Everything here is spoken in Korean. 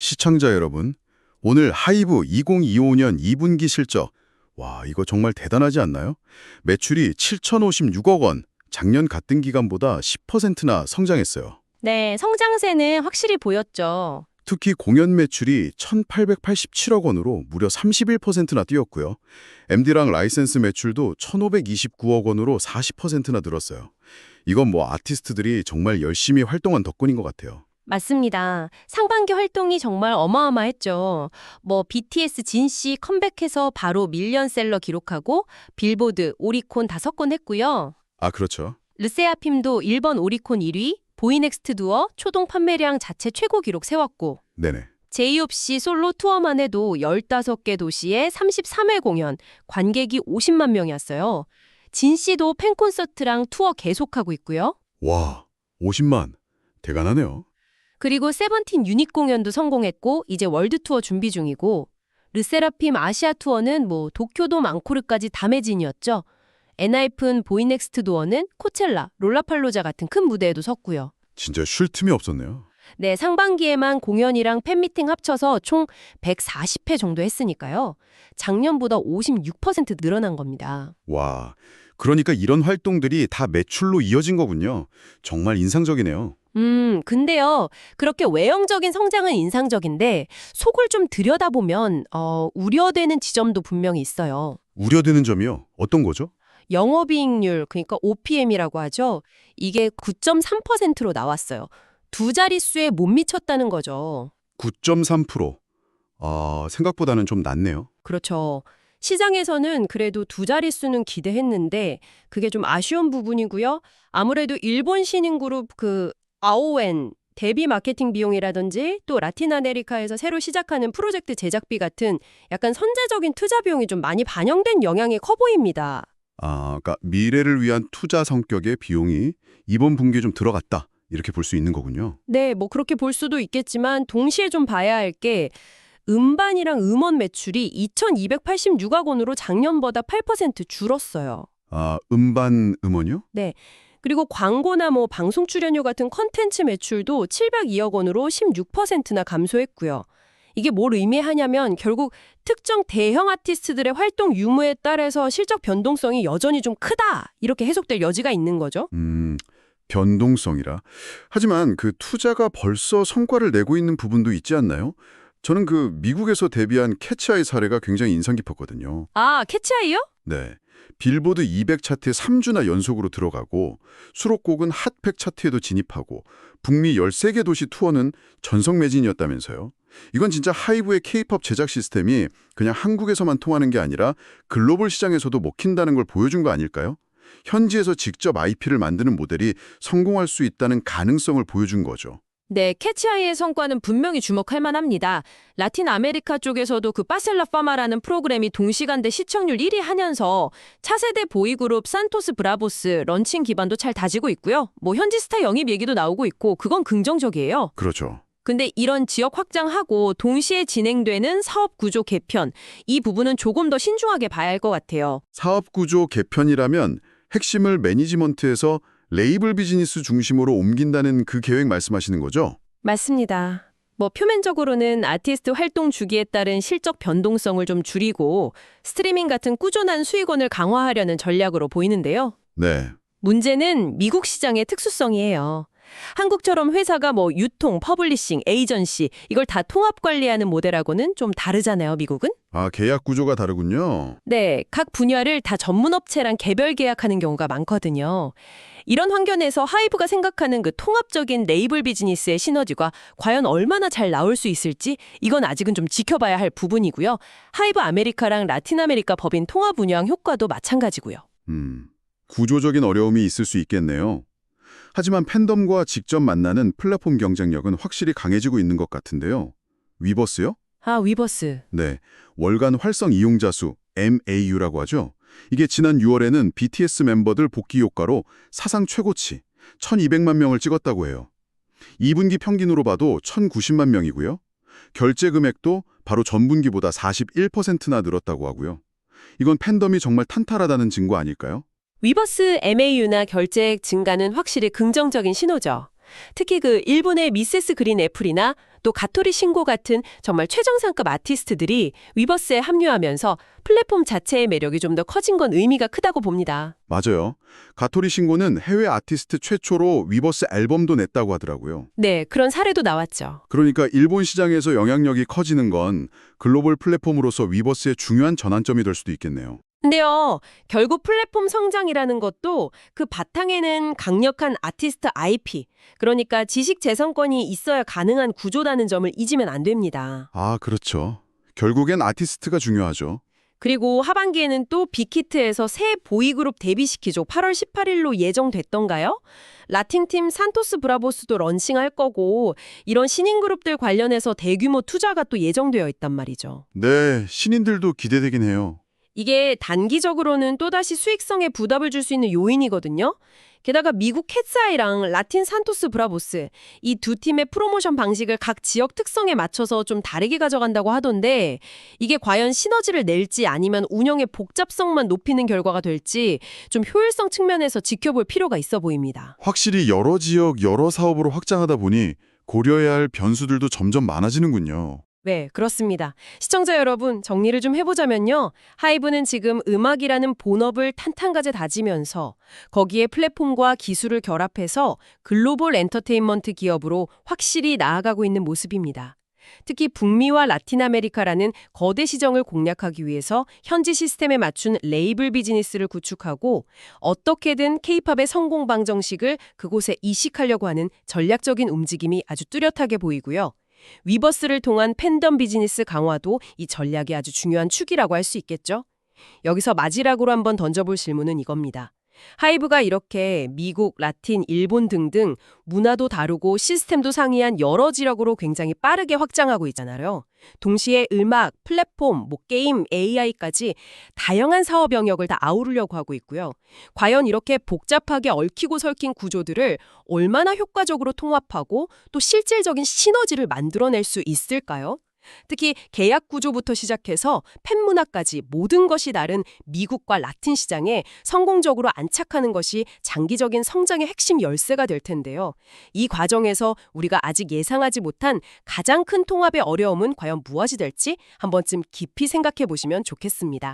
시청자 여러분, 오늘 하이브 2025년 2분기 실적. 와, 이거 정말 대단하지 않나요? 매출이 7,056억 원, 작년 같은 기간보다 10%나 성장했어요. 네, 성장세는 확실히 보였죠. 특히 공연 매출이 1,887억 원으로 무려 31%나 뛰었고요. MD랑 라이센스 매출도 1,529억 원으로 40%나 늘었어요. 이건 뭐 아티스트들이 정말 열심히 활동한 덕분인 것 같아요. 맞습니다. 상반기 활동이 정말 어마어마했죠. BTS 진 씨 컴백해서 바로 밀리언셀러 기록하고 빌보드, 오리콘 5건 했고요. 아, 그렇죠. 르세아핌도 일본 오리콘 1위, 보이넥스트 두어 초동 판매량 자체 최고 기록 세웠고 네네. 제이홉씨 솔로 투어만 해도 15개 도시에 33회 공연, 관객이 50만 명이었어요. 진 씨도 팬콘서트랑 투어 계속하고 있고요. 와, 50만. 대단하네요. 그리고 세븐틴 유닛 공연도 성공했고 이제 월드 투어 준비 중이고 르세라핌 아시아 투어는 도쿄돔 앙코르까지 다 매진이었죠. 엔하이픈 보이넥스트 도어는 코첼라, 롤라팔로자 같은 큰 무대에도 섰고요. 진짜 쉴 틈이 없었네요. 네, 상반기에만 공연이랑 팬미팅 합쳐서 총 140회 정도 했으니까요. 작년보다 56% 늘어난 겁니다. 와, 그러니까 이런 활동들이 다 매출로 이어진 거군요. 정말 인상적이네요. 근데요. 그렇게 외형적인 성장은 인상적인데 속을 좀 들여다보면 우려되는 지점도 분명히 있어요. 우려되는 점이요? 어떤 거죠? 영업이익률, 그러니까 OPM이라고 하죠. 이게 9.3%로 나왔어요. 두 자릿수에 못 미쳤다는 거죠. 9.3%. 생각보다는 좀 낮네요. 그렇죠. 시장에서는 그래도 두 자릿수는 기대했는데 그게 좀 아쉬운 부분이고요. 아무래도 일본 신인그룹 아오엔 데뷔 마케팅 비용이라든지 또 라틴 아메리카에서 새로 시작하는 프로젝트 제작비 같은 약간 선제적인 투자 비용이 좀 많이 반영된 영향이 커 보입니다. 그러니까 미래를 위한 투자 성격의 비용이 이번 분기에 좀 들어갔다. 이렇게 볼 수 있는 거군요. 네, 그렇게 볼 수도 있겠지만 동시에 좀 봐야 할 게 음반이랑 음원 매출이 2,286억 원으로 작년보다 8% 줄었어요. 음반 음원이요? 네. 그리고 광고나 방송 출연료 같은 컨텐츠 매출도 702억 원으로 16%나 감소했고요. 이게 뭘 의미하냐면 결국 특정 대형 아티스트들의 활동 유무에 따라서 실적 변동성이 여전히 좀 크다. 이렇게 해석될 여지가 있는 거죠. 변동성이라. 하지만 그 투자가 벌써 성과를 내고 있는 부분도 있지 않나요? 저는 미국에서 데뷔한 캐치아이 사례가 굉장히 인상 깊었거든요. 아, 캐치아이요? 네. 빌보드 200 차트에 3주나 연속으로 들어가고 수록곡은 핫팩 차트에도 진입하고 북미 13개 도시 투어는 전성 매진이었다면서요. 이건 진짜 하이브의 K-팝 제작 시스템이 그냥 한국에서만 통하는 게 아니라 글로벌 시장에서도 먹힌다는 걸 보여준 거 아닐까요? 현지에서 직접 IP를 만드는 모델이 성공할 수 있다는 가능성을 보여준 거죠. 네, 캐치아이의 성과는 분명히 주목할 만합니다. 라틴 아메리카 쪽에서도 바셀라 파마라는 프로그램이 동시간대 시청률 1위 하면서 차세대 보이그룹 산토스 브라보스 런칭 기반도 잘 다지고 있고요. 현지 스타 영입 얘기도 나오고 있고 그건 긍정적이에요. 그렇죠. 근데 이런 지역 확장하고 동시에 진행되는 사업 구조 개편, 이 부분은 조금 더 신중하게 봐야 할 것 같아요. 사업 구조 개편이라면 핵심을 매니지먼트에서 레이블 비즈니스 중심으로 옮긴다는 그 계획 말씀하시는 거죠? 맞습니다. 표면적으로는 아티스트 활동 주기에 따른 실적 변동성을 좀 줄이고 스트리밍 같은 꾸준한 수익원을 강화하려는 전략으로 보이는데요. 네. 문제는 미국 시장의 특수성이에요. 한국처럼 회사가 유통, 퍼블리싱, 에이전시 이걸 다 통합 관리하는 모델하고는 좀 다르잖아요, 미국은? 계약 구조가 다르군요. 네, 각 분야를 다 전문업체랑 개별 계약하는 경우가 많거든요. 이런 환경에서 하이브가 생각하는 통합적인 레이블 비즈니스의 시너지가 과연 얼마나 잘 나올 수 있을지 이건 아직은 좀 지켜봐야 할 부분이고요. 하이브 아메리카랑 라틴 아메리카 법인 통합 운영 효과도 마찬가지고요. 구조적인 어려움이 있을 수 있겠네요. 하지만 팬덤과 직접 만나는 플랫폼 경쟁력은 확실히 강해지고 있는 것 같은데요. 위버스요? 위버스. 네, 월간 활성 이용자 수 MAU라고 하죠. 이게 지난 6월에는 BTS 멤버들 복귀 효과로 사상 최고치 1,200만 명을 찍었다고 해요. 2분기 평균으로 봐도 1,090만 명이고요. 결제 금액도 바로 전분기보다 41%나 늘었다고 하고요. 이건 팬덤이 정말 탄탄하다는 증거 아닐까요? 위버스 MAU나 결제액 증가는 확실히 긍정적인 신호죠. 특히 일본의 미세스 그린 애플이나 또 가토리 신고 같은 정말 최정상급 아티스트들이 위버스에 합류하면서 플랫폼 자체의 매력이 좀 더 커진 건 의미가 크다고 봅니다. 맞아요. 가토리 신고는 해외 아티스트 최초로 위버스 앨범도 냈다고 하더라고요. 네, 그런 사례도 나왔죠. 그러니까 일본 시장에서 영향력이 커지는 건 글로벌 플랫폼으로서 위버스의 중요한 전환점이 될 수도 있겠네요. 근데요, 결국 플랫폼 성장이라는 것도 그 바탕에는 강력한 아티스트 IP, 그러니까 지식 재산권이 있어야 가능한 구조라는 점을 잊으면 안 됩니다. 아, 그렇죠. 결국엔 아티스트가 중요하죠. 그리고 하반기에는 또 빅히트에서 새 보이그룹 데뷔시키죠. 8월 18일로 예정됐던가요? 라틴팀 산토스 브라보스도 런칭할 거고 이런 신인 그룹들 관련해서 대규모 투자가 또 예정되어 있단 말이죠. 네, 신인들도 기대되긴 해요. 이게 단기적으로는 또다시 수익성에 부담을 줄 수 있는 요인이거든요. 게다가 미국 캣사이랑 라틴 산토스 브라보스 이 두 팀의 프로모션 방식을 각 지역 특성에 맞춰서 좀 다르게 가져간다고 하던데 이게 과연 시너지를 낼지 아니면 운영의 복잡성만 높이는 결과가 될지 좀 효율성 측면에서 지켜볼 필요가 있어 보입니다. 확실히 여러 지역, 여러 사업으로 확장하다 보니 고려해야 할 변수들도 점점 많아지는군요. 네, 그렇습니다. 시청자 여러분, 정리를 좀 해보자면요. 하이브는 지금 음악이라는 본업을 탄탄하게 다지면서 거기에 플랫폼과 기술을 결합해서 글로벌 엔터테인먼트 기업으로 확실히 나아가고 있는 모습입니다. 특히 북미와 라틴 아메리카라는 거대 시장을 공략하기 위해서 현지 시스템에 맞춘 레이블 비즈니스를 구축하고 어떻게든 케이팝의 성공 방정식을 그곳에 이식하려고 하는 전략적인 움직임이 아주 뚜렷하게 보이고요. 위버스를 통한 팬덤 비즈니스 강화도 이 전략의 아주 중요한 축이라고 할 수 있겠죠. 여기서 마지막으로 한번 던져볼 질문은 이겁니다. 하이브가 이렇게 미국, 라틴, 일본 등등 문화도 다르고 시스템도 상이한 여러 지역으로 굉장히 빠르게 확장하고 있잖아요. 동시에 음악, 플랫폼, 게임, AI까지 다양한 사업 영역을 다 아우르려고 하고 있고요. 과연 이렇게 복잡하게 얽히고 설킨 구조들을 얼마나 효과적으로 통합하고 또 실질적인 시너지를 만들어낼 수 있을까요? 특히 계약 구조부터 시작해서 팬 문화까지 모든 것이 다른 미국과 라틴 시장에 성공적으로 안착하는 것이 장기적인 성장의 핵심 열쇠가 될 텐데요. 이 과정에서 우리가 아직 예상하지 못한 가장 큰 통합의 어려움은 과연 무엇이 될지 한 번쯤 깊이 생각해 보시면 좋겠습니다.